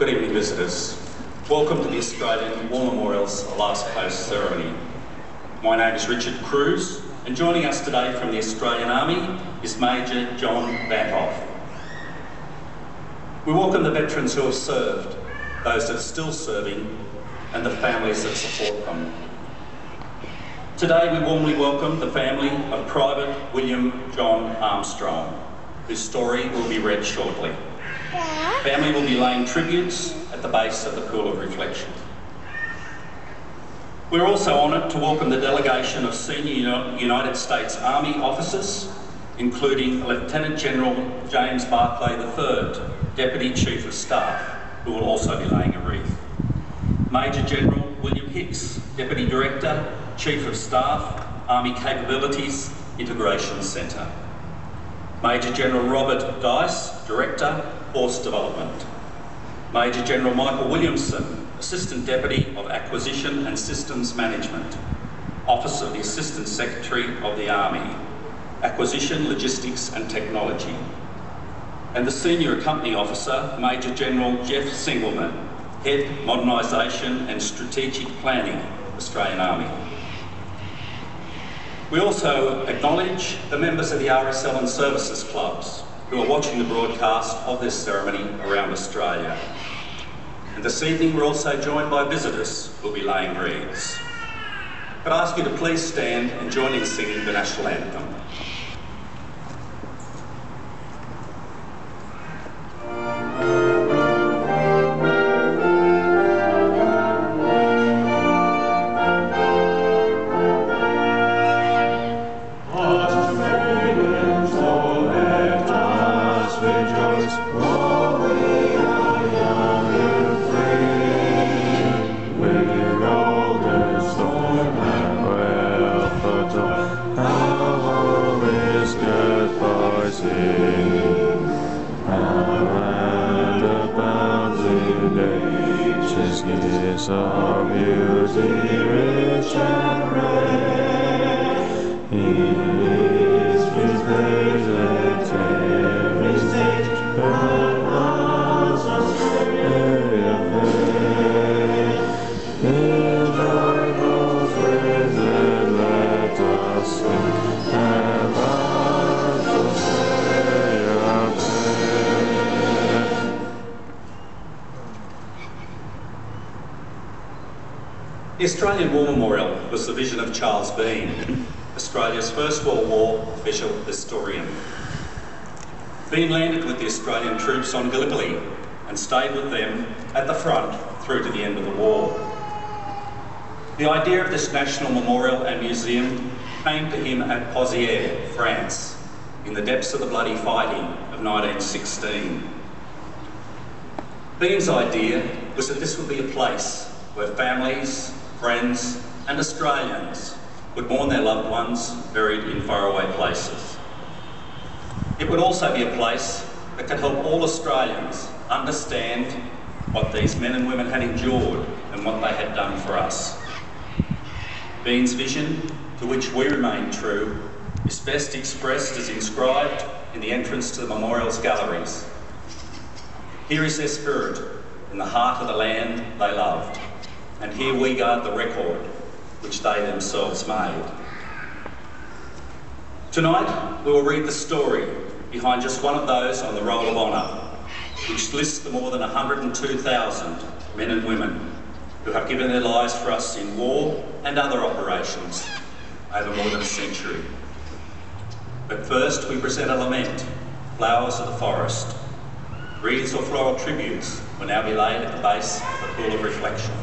Good evening, visitors. Welcome to the Australian War Memorial's Last Post ceremony. My name is Richard Cruz, and joining us today from the Australian Army is Major John Vantoff. We welcome the veterans who have served, those that are still serving, and the families that support them. Today we warmly welcome the family of Private William John Armstrong, whose story will be read shortly. Family will be laying tributes at the base of the Pool of Reflection. We're also honoured to welcome the delegation of senior United States Army officers, including Lieutenant General James Barclay III, Deputy Chief of Staff, who will also be laying a wreath. Major General William Hicks, Deputy Director, Chief of Staff, Army Capabilities Integration Centre. Major General Robert Dice, Director, Force Development. Major General Michael Williamson, Assistant Deputy of Acquisition and Systems Management, Office of the Assistant Secretary of the Army, Acquisition, Logistics and Technology. And the Senior Company Officer, Major General Jeff Singleman, Head Modernisation and Strategic Planning, Australian Army. We also acknowledge the members of the RSL and Services Clubs who are watching the broadcast of this ceremony around Australia. And this evening we're also joined by visitors who will be laying wreaths. Could I ask you to please stand and join in singing the National Anthem. The Australian War Memorial was the vision of Charles Bean, Australia's First World War official historian. Bean landed with the Australian troops on Gallipoli and stayed with them at the front through to the end of the war. The idea of this national memorial and museum came to him at Pozières, France, in the depths of the bloody fighting of 1916. Bean's idea was that this would be a place where families, friends and Australians would mourn their loved ones buried in faraway places. It would also be a place that could help all Australians understand what these men and women had endured and what they had done for us. Bean's vision, to which we remain true, is best expressed as inscribed in the entrance to the memorial's galleries. Here is their spirit in the heart of the land they loved, and here we guard the record which they themselves made. Tonight we will read the story behind just one of those on the Roll of Honour, which lists the more than 102,000 men and women who have given their lives for us in war and other operations over more than a century. But first we present a lament, Flowers of the Forest. Wreaths or floral tributes will now be laid at the base of the Pool of Reflection.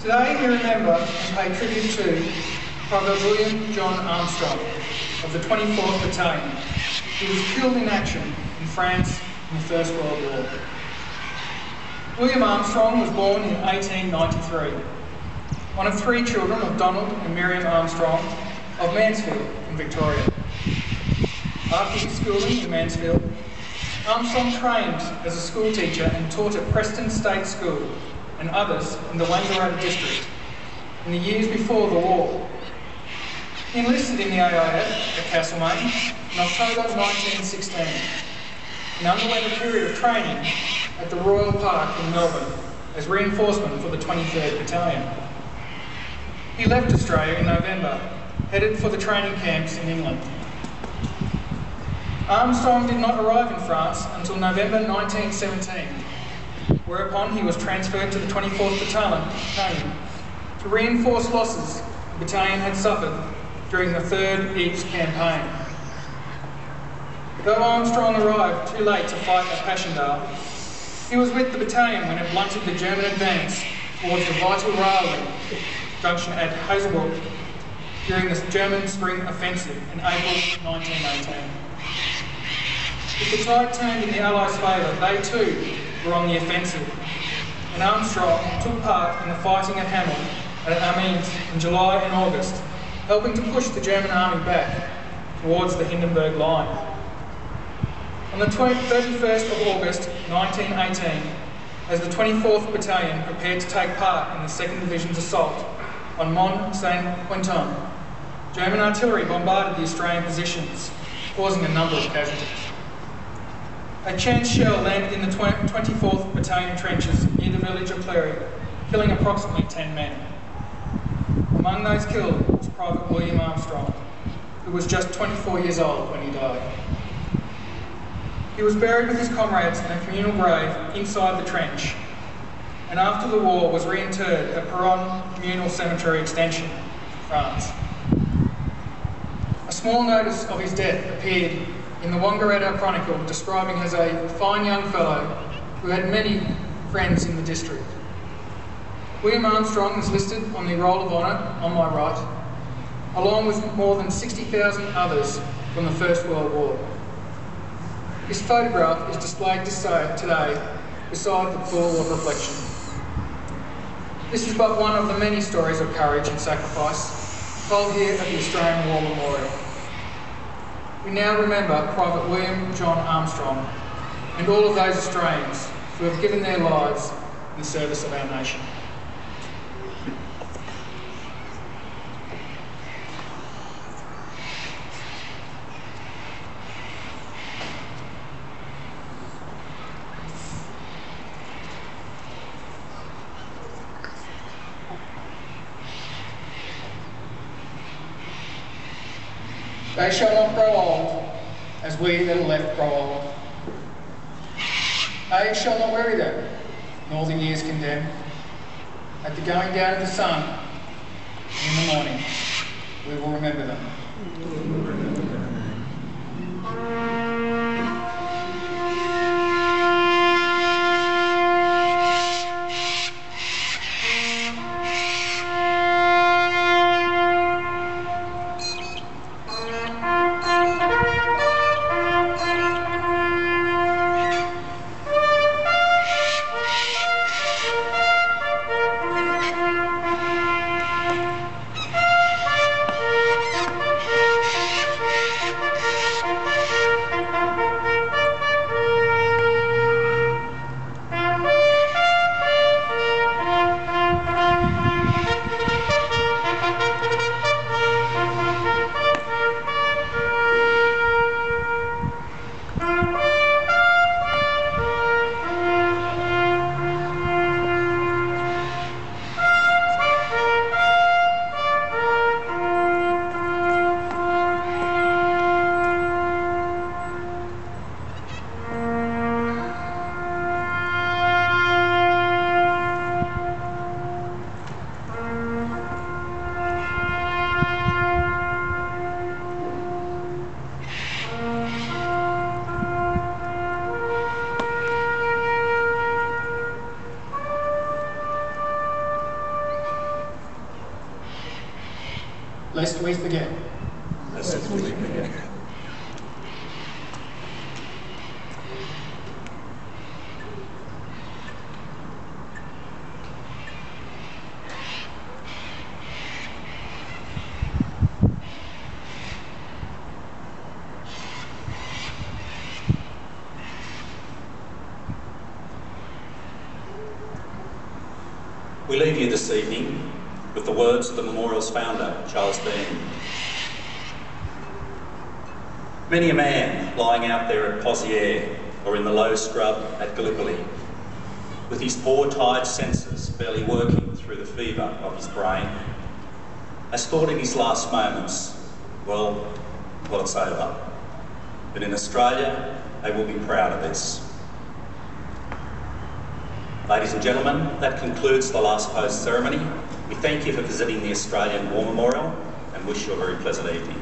Today we remember and pay tribute to Private William John Armstrong of the 24th Battalion, who was killed in action in France in the First World War. William Armstrong was born in 1893, one of three children of Donald and Miriam Armstrong of Mansfield in Victoria. After his schooling in Mansfield, Armstrong trained as a school teacher and taught at Preston State School and others in the Wangaratta district in the years before the war. He enlisted in the AIF at Castlemaine in October 1916 and underwent a period of training at the Royal Park in Melbourne as reinforcement for the 23rd Battalion. He left Australia in November, headed for the training camps in England. Armstrong did not arrive in France until November 1917, whereupon he was transferred to the 24th Battalion to reinforce losses the battalion had suffered during the Third Ypres campaign. Though Armstrong arrived too late to fight at Passchendaele, he was with the battalion when it blunted the German advance towards the vital railway junction at Hazelbrook during the German Spring Offensive in April 1918. With the tide turned in the Allies' favour, they too were on the offensive, and Armstrong took part in the fighting at Hamel and at Amiens in July and August, helping to push the German army back towards the Hindenburg Line. On the 31st of August 1918, as the 24th Battalion prepared to take part in the 2nd Division's assault on Mont Saint-Quentin, German artillery bombarded the Australian positions, causing a number of casualties. A chance shell landed in the 24th Battalion trenches near the village of Cleary, killing approximately 10 men. Among those killed was Private William Armstrong, who was just 24 years old when he died. He was buried with his comrades in a communal grave inside the trench, and after the war was reinterred at Peron Communal Cemetery Extension, France. A small notice of his death appeared in the Wangaratta Chronicle, describing him as a fine young fellow who had many friends in the district. William Armstrong is listed on the Roll of Honour on my right, along with more than 60,000 others from the First World War. His photograph is displayed today beside the pool of reflection. This is but one of the many stories of courage and sacrifice told here at the Australian War Memorial. We now remember Private William John Armstrong and all of those Australians who have given their lives in the service of our nation. They shall not grow old, as we that are left grow old. Age shall not weary them, nor the years condemn. At the going down of the sun, in the morning, we will remember them. Lest we forget. Lest we forget. We leave you this evening with the words of the memorial's founder, Charles Bean. Many a man lying out there at Pozières or in the low scrub at Gallipoli, with his poor tired senses barely working through the fever of his brain, has thought in his last moments, well, it's over. But in Australia, they will be proud of this. Ladies and gentlemen, that concludes the last post ceremony. We thank you for visiting the Australian War Memorial and wish you a very pleasant evening.